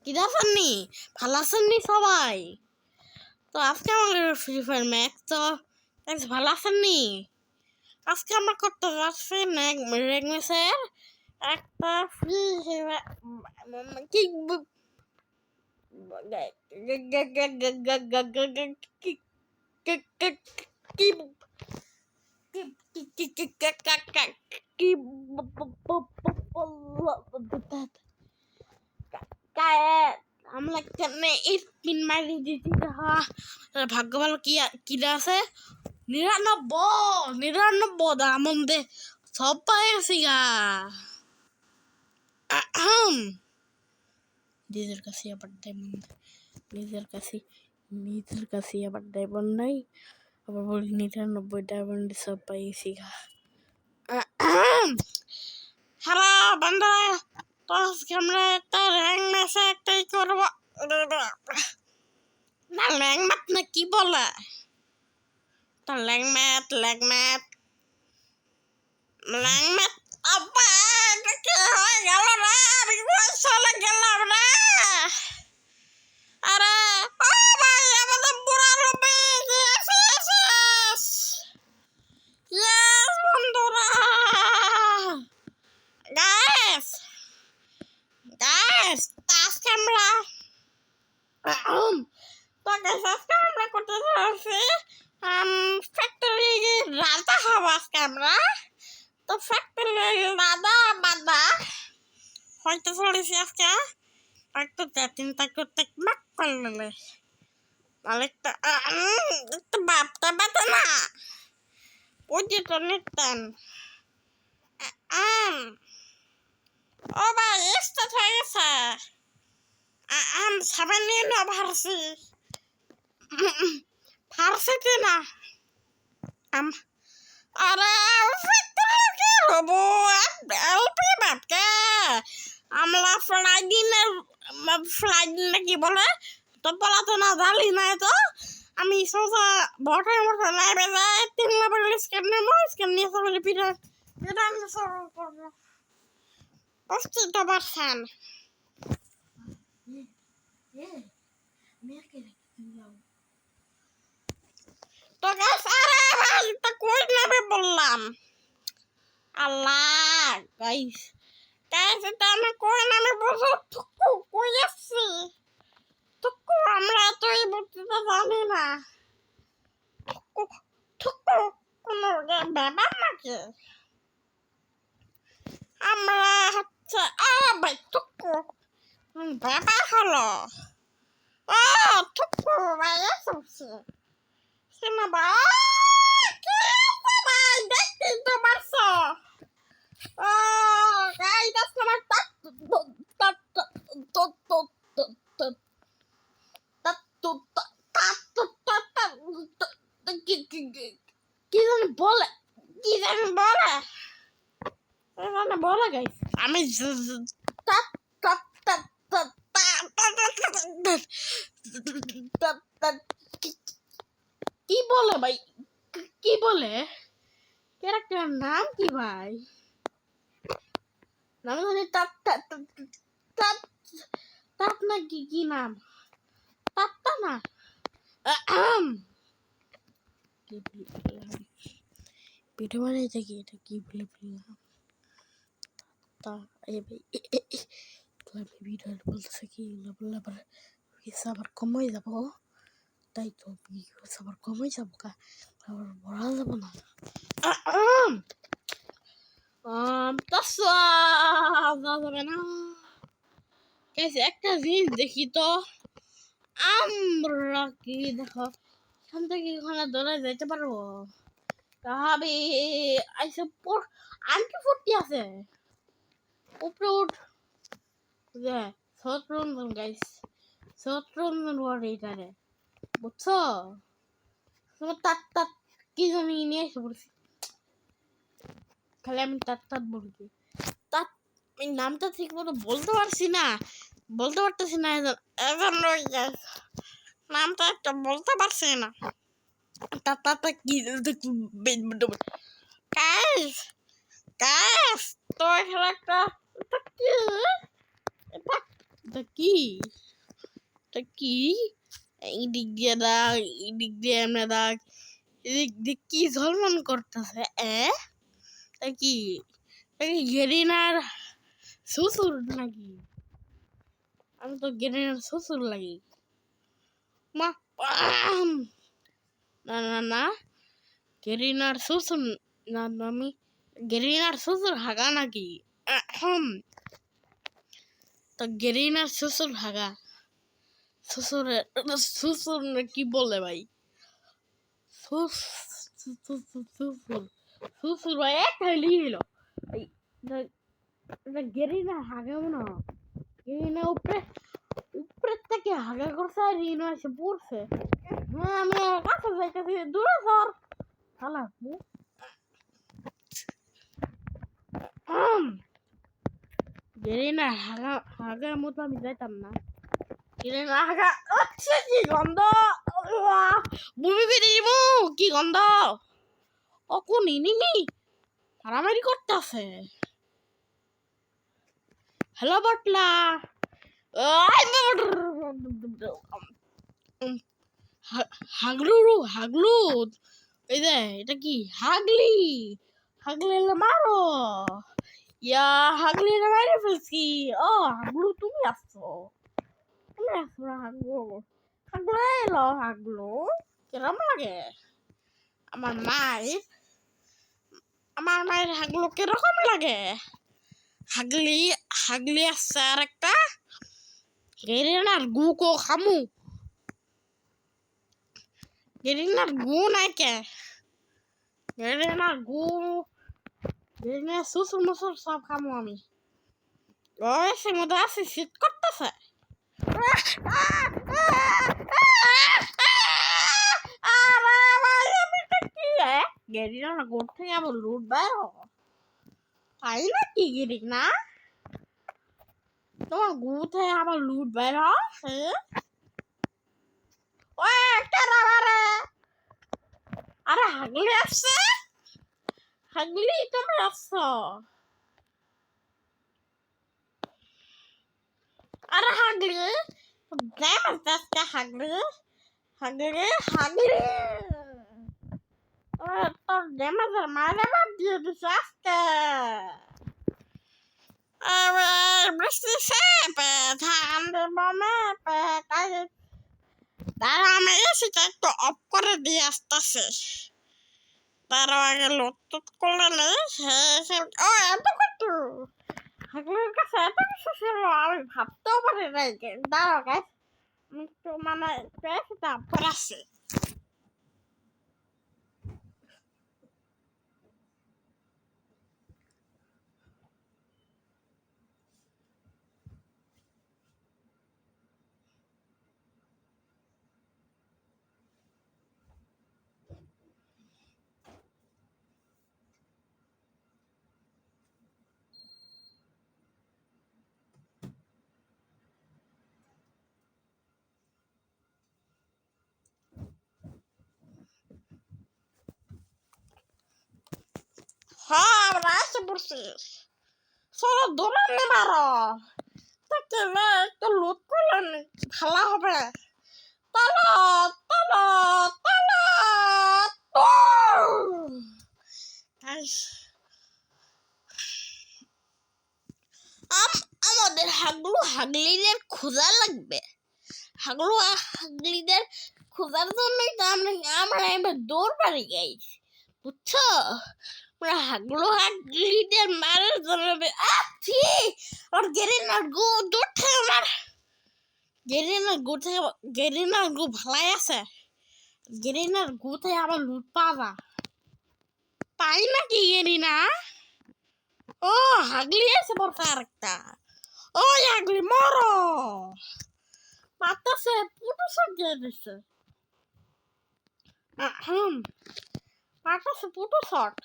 কিরা আছেননি? ভালো আছেননি সবাই? তো আজকে আমাদের ফ্রি ফায়ার ম্যাচ তো ভালো আছেননি? আজকে আমরা করতে যাচ্ছি র্যাঙ্ক ম্যাচের একটা ফ্রি কি আমরা কেমনে স্পিন মারি দিতে ভাগ্য ভালো কিরা আছে 99 তার মধ্যে সব পাই গেছি গা নিজের কাছে আবার ডায়মন্ড নিজের কাছে আবার ডায়মন্ড নাই আবার বলি 99 ডায়মন্ড সব পাই গেছি গা হ্যালো বন্ধুরা তো আজকে আমরা একটা র্যাঙ্ক ম্যাচে একটাই করবো না র্যাঙ্ক ম্যাচ না কি বলে তো র্যাঙ্ক ম্যাচ আব্বা এটা কি হয়ে গেল রে আমি চলে গেলাম রে আরে ও ভাই আমাদের বুড়া রবি ইয়েস বন্ধুরা গাইস আজকে আমরা তো গাইস আজকে আমরা করতে যাচ্ছি ফ্যাক্টরি রাজা হবো আজকে আমরা তো ফ্যাক্টরি রাজা বাদা হয়তো চলেছি আজকে একটু চিন্তা করতে মাক করলে তাহলে একটু ভাবতে পারতো না ওই যে তো নিতেন ও ভাই স্টার্ট হয়ে গেছে সবাই নিয়ে না ফার্সি কিনা আরে কি হবো এলপি বাপকে আমরা ফ্লাইট কি বলে তো বলা তো না জানি নাই তো আমি সোজা বটের মতো লাইভে যাই 3 লেভেল স্ক্যান নেবো স্ক্যান নিয়ে সবাই পিঠে এটা আমি সরল করবো 50% তো গাইস আরে ভাই তো কই নেবে বললাম আল্লাহ গাইস এটা আমি কই নামে বলছো টুকু কই আসছি টুকু আমরা তো এই বলতে জানি না টুকু কোনো ব্যাপার নাকি আমরা হচ্ছে ভাই টুকু ব্যাপার হলো ও টুকু ভাই এসেছে শোনা ভাই দেখতেই তো পারছো ও গাইস আজকে আমার কি জানি বলে গাইস আমি কি বলে ভাই কি বলে ক্যারেক্টারের নাম কি ভাই নাম জানি তাপ না কি নাম তাপ্তা না পিঠে বানাই থাকি এটা কি বলে ফেললাম তা আমি ভিডিও বলতেছে কি বললে আবার আবার কমে যাবো তাই তো আবার কমে যাবো আবার বড়া যাবো না যাবে না একটা জিনিস দেখি তো আমরা কি দেখো এখান থেকে ওখানে দৌড়ায় যেতে পারবো তাহলে আইসে আন্টি 40 আছে উপরে উঠ যে শতরঞ্জন গাইস শতরঞ্জন ওয়ার্ড এইটারে বুঝছো তোমার তাত কি জানি নিয়ে এসে পড়ছি খালি আমি তাত বলছি তাত এই নামটা ঠিক মতো বলতে পারতেছি না এখন নামটা একটা বলতে পারছি না তাত কি গাইস তো এখানে একটা কি এটা কি? এটা কি? এই দিক দিয়ে দাগ, এই দিক দিয়ে এমনি দাগ, এদিক দিয়ে কি ঝলমল করতেছে? এটা কি? এটা কি গেরিনার শ্বশুর নাকি? আমি তো গেরিনার শ্বশুর লাগি। মা না না না, গেরিনার শ্বশুর না, আমি গেরিনার শ্বশুর হাগা নাকি? তো গেরিনার শ্বশুর হাগা, শ্বশুরের শ্বশুর কি বলে ভাই? শ্বশুর শ্বশুর ভাই একটা লিখলো গেরিনা হাগা না, গেরিনা উপরে উপরের থেকে হাগা করছে আর রিনা এসে পড়ছে। হ্যাঁ আমি কাছে যাইতেছি, দূরে সর শালা। গেরিনা হাগা হাগার মতো আমি যাইতাম না। গেরিনা হাগা আচ্ছা কি গন্ধ, বমি বেরিয়ে যাবো, কি গন্ধ। ও কোন ইনিমি মারামারি করতেছে। হ্যালো বটলা, হাগলু হাগলু, এই যে এটা কি? হাগলি হাগলি মারো, ইয়া হাগলি মারে ফেলছি। ও হাগলু তুমি আসছো, তুমি আসছো না হাগলু? হাগলু এলো, হাগলু কিরম লাগে? আমার মায়ের আমার মায়ের হাগলু কিরকম লাগে? হাগলি হাগলি আসছে আর একটা গেরিনার গু কো খামু, গেরিনার গু নাই কে? গেরিনার গু, গেরিনার শ্বশুর মশুর সব খামু আমি। ওই সে মধ্যে আছে শীত করতেছে। গেরিনার গোট থেকে আবার লুট বের তাই নাকি? গেরিনা তোমার গু থেকে আবার লুট বের আরে হাগলি আসছে, হাগলি তুমি আসছো? আরে হাগলি ড্যামেজ আসছে, হাগলি হাগলি হাগলি তোর ড্যামেজের মাঝে বাদ দিয়ে দিছে আজকে। বৃষ্টি সে ধান দেবো মেপে কাজে, তারা আমি এসিটা একটু অফ করে দিয়ে আসতেছে। তারা আগে লোট করলে নেই ও এত কত হাগলির কাছে এত কিছু ছিল আমি ভাবতেও পারি নাই। দাঁড়াও গাইস, আমি একটু মানে এসিটা অফ করে আসছি। হ্যাঁ আমরা এসে পড়ছি, চলো দৌড়ানি মারো, তাকে একটু লুট করলে ভালো হবে। চলো চলো চলো, আমাদের হাগলু হাগলিদের খোঁজা লাগবে। হাগলু হাগলিদের খোঁজার জন্যই তো আমরা এবার দৌড় পারি গাই, বুঝছো? আমরা হাগলু হাগলিদের মারার জন্য আর গেরিনার গু দূর থেকে আমার গেরিনার গু ভালাই আছে, গেরিনার গু থেকে আবার লুট পাওয়া তাই নাকি? গেরিনা ও হাগলি আছে বলতে আরেকটা, ও হাগলি মরো, বাতাসে পুটু শট দিয়ে দিচ্ছে। বাতাসে পুটু শট,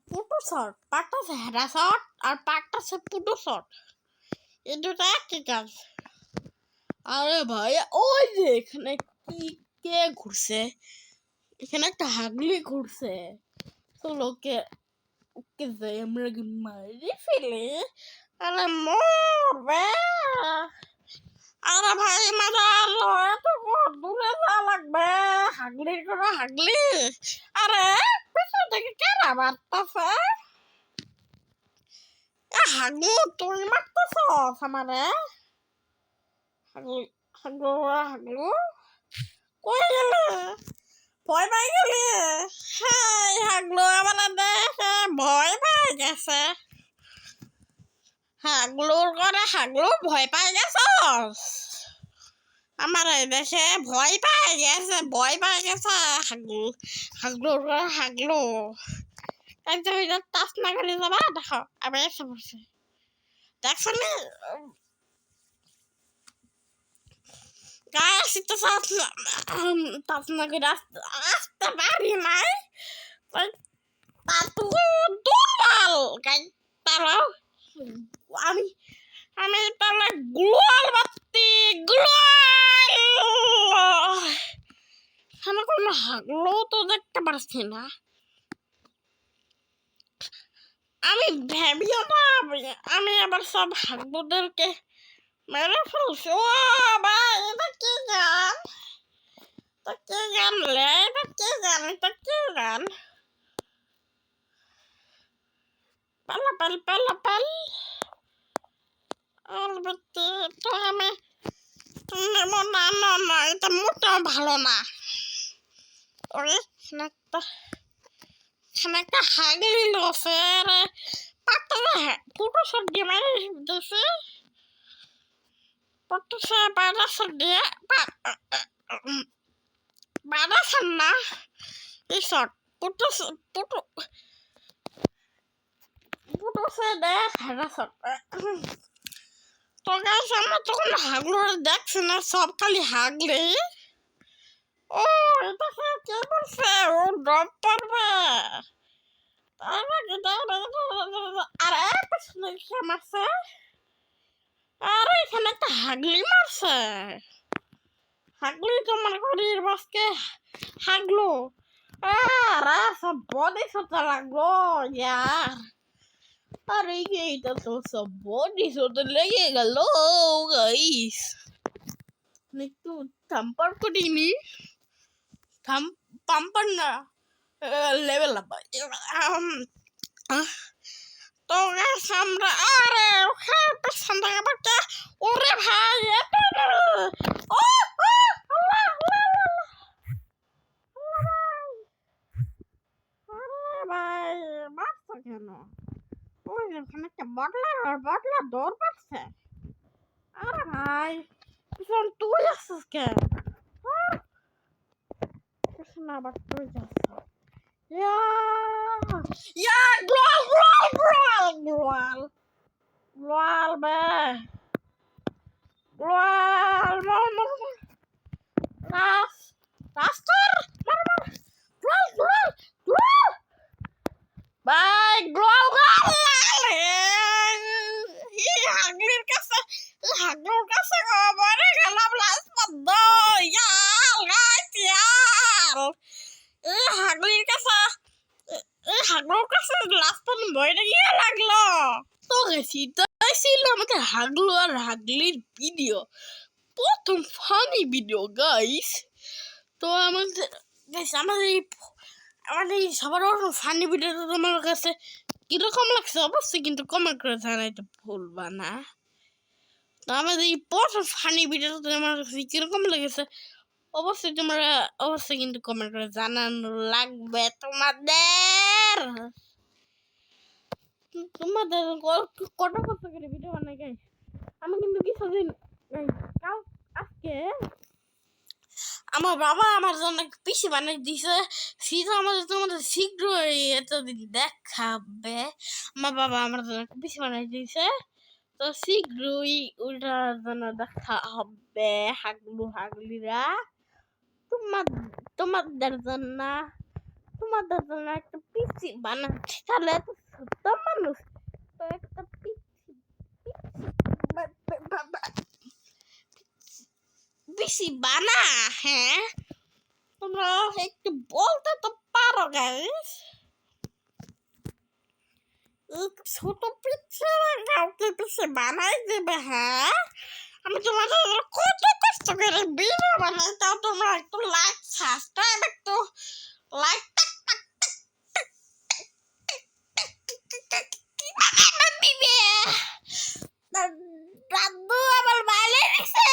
পুটু শট, বাতাসে হেরা শট আর বাতাসে পুটু শট, এই দুটো একই কাজ। আরে ভাই ওই যে এখানে কি কে ঘুরছে, এখানে একটা হাগলি ঘুরছে, তো লোকে ওকে যাই আমরা মারি ফেলে আরে মরবে। আরে ভাই মাদার এত দূরে যাওয়া লাগবে। হাগলির করে হাগলি। আরে পিছন থেকে কেনা মারতেছে। হাগু তুই মারতেছস আমারে। হাগলু হাগলু হাগলু কই গেলে? ভয় পাই গেলি? হ্যাঁ হাগলু আমার দেখে ভয় পাই গেছে। হাগলুর করে হাগলু ভয় পাই গেছস? আমার এই দেশে ভয় পাই গেছে হাগলু। হাগলুর করে হাগলু একদম এটা টাচ না করে যাবা। দেখো আমি এসে পড়ছি। দেখছো নি গায়ে আসতে টাচ না করে আসতে পারি নাই। তাতো দুর্বল গাই তারা। আমি আমি তাহলে গ্লোয়াল বাত্তি গ্লোয়াল। আমি কোনো হাগলো তো দেখতে পারছি না। আমি ভেবিও না আমি আবার সব হাগলুদেরকে মেরে ফেলছি। ও ভাই এটা কি গান? তো কি গান লে? এটা কি গান? এটা কি গান? পালাপাল পালাপাল আলবত্তে তো আমি না না না এটা মোটেও ভালো না। ওরে খানিকটা হাগলি লসে রে পাতলা ফুটো সব দিয়ে মারি দিছে। ফুটো সে বারাসা দিয়ে বারাসা না ইসট ফুটো ফুটো ফুটো সে দে হারাসট। তো গাইস আমরা তখন হাগলো দেখছি না সব খালি হাগলি। ও এটা কে বলছে ও ড্রপ করবে? আরে পিছনে কে মারছে? আরে এখানে একটা হাগলি মারছে। হাগলি তো মনে করি বাসকে হাগলো। আরে সব বডি সোটা লাগলো ইয়ার। আরে এইটা তো সব বডি সোটা লেগে গেল গাইস। একটু থাম্পার করিনি। পাম্পার না লেভেল আপ। তো গাইস আমরা আরে ওখানে পেছন থেকে বাচ্চা ওরে ভাই ও ভাই মারছো কেন? ওই ওখানে একটা বটলা দৌড় পাচ্ছে। আরে ভাই পিছন তুই আসছিস কে? পিছনে আবার তুই যাচ্ছ। ইয়া ইয়া গ্লোয়াল বে গ্লোয়াল রাস্তার গ্লোয়াল ভাই গ্লোয়াল হাগলির কাছে হাগলুর কাছে মরে গেলাম লাস্ট পর্যন্ত। ইয়াল গাইস ইয়াল হাগলির কাছে হাগলুর কাছে লাস্ট পর্যন্ত মরে গিয়ে লাগলো। তো গেছি তাই ছিল আমাদের হাগলু আর হাগলির ভিডিও, প্রথম ফানি ভিডিও গাইস। তো আমাদের আমাদের সবার ফানি ভিডিওটা তোমার কাছে কিরকম লাগছে অবশ্যই কিন্তু কমেন্ট করে জানাইতে ভুলবা না। তো আমাদের এই প্রথম ফানি ভিডিওটা তোমার কাছে কিরকম লেগেছে অবশ্যই কিন্তু কমেন্ট করে জানানো লাগবে তোমাদের। কটা কষ্ট করে ভিডিও বানাই গাইস। আমি কিন্তু কিছুদিন আজকে আমার বাবা আমার জন্য পিসি বানিয়ে দিছে। সেটা তোমাদের শীঘ্রই এতদিন দেখাবে। আমার বাবা আমার জন্য পিসি বানিয়ে দিছে, তো শীঘ্রই ওটার জন্য দেখা হবে হাগলু হাগলিরা। তোমাদের জন্য একটা পিসি বানাচ্ছি। তাহলে এত ছোট মানুষ তো একটা পিসি বানা। হ্যাঁ তোমরা একটু বলতে তো পারো গাইস। ছোট পিঠে কাউকে পিঠে বানাই দেবে, হ্যাঁ? আমি তোমাদের কত কষ্ট করে ভিডিও বানাই, তাও তোমরা একটু লাইক সাবস্ক্রাইব একটু লাইক দাদু আমার বালি দিছে,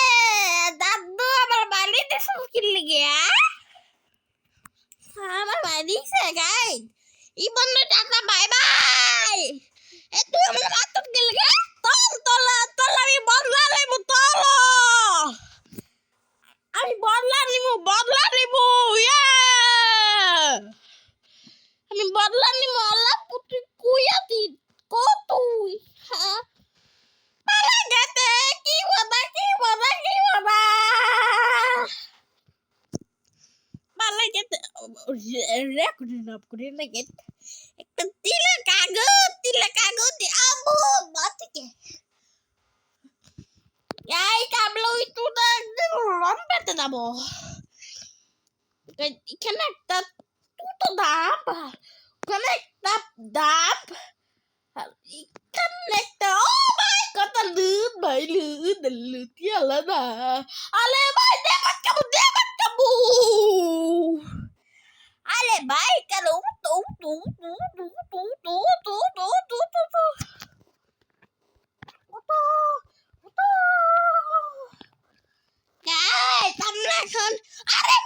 দাদু আমার বালি দিছে কি লিগিয়া আমার বালি দিছে গাই ই বন্ধু টাটা বাই বাই এ তুই আমার মাতত গেল গে তল আমি বদলা লইব তল আমি বদলা নিব ইয়া আমি বদলা নিব আল্লাহ পুতুই কুইয়াতি কতুই হ্যাঁ পালা গেতে কি বাবা পালা গেতে রেকর্ডিং অফ করে না গেত একটা তিলে কাগজ দি আবু বাতিকে এই কাবলো একটু না লম্বাতে যাবো এখানে একটা দুটো দাম ওখানে একটা দাম এখানে একটা ও ভাই কত লুট ভাই লুট ইয়ালা না আলে ভাই দেবাত কাবু আলে ভাই কালো তু গাইস আমরা এখন আরে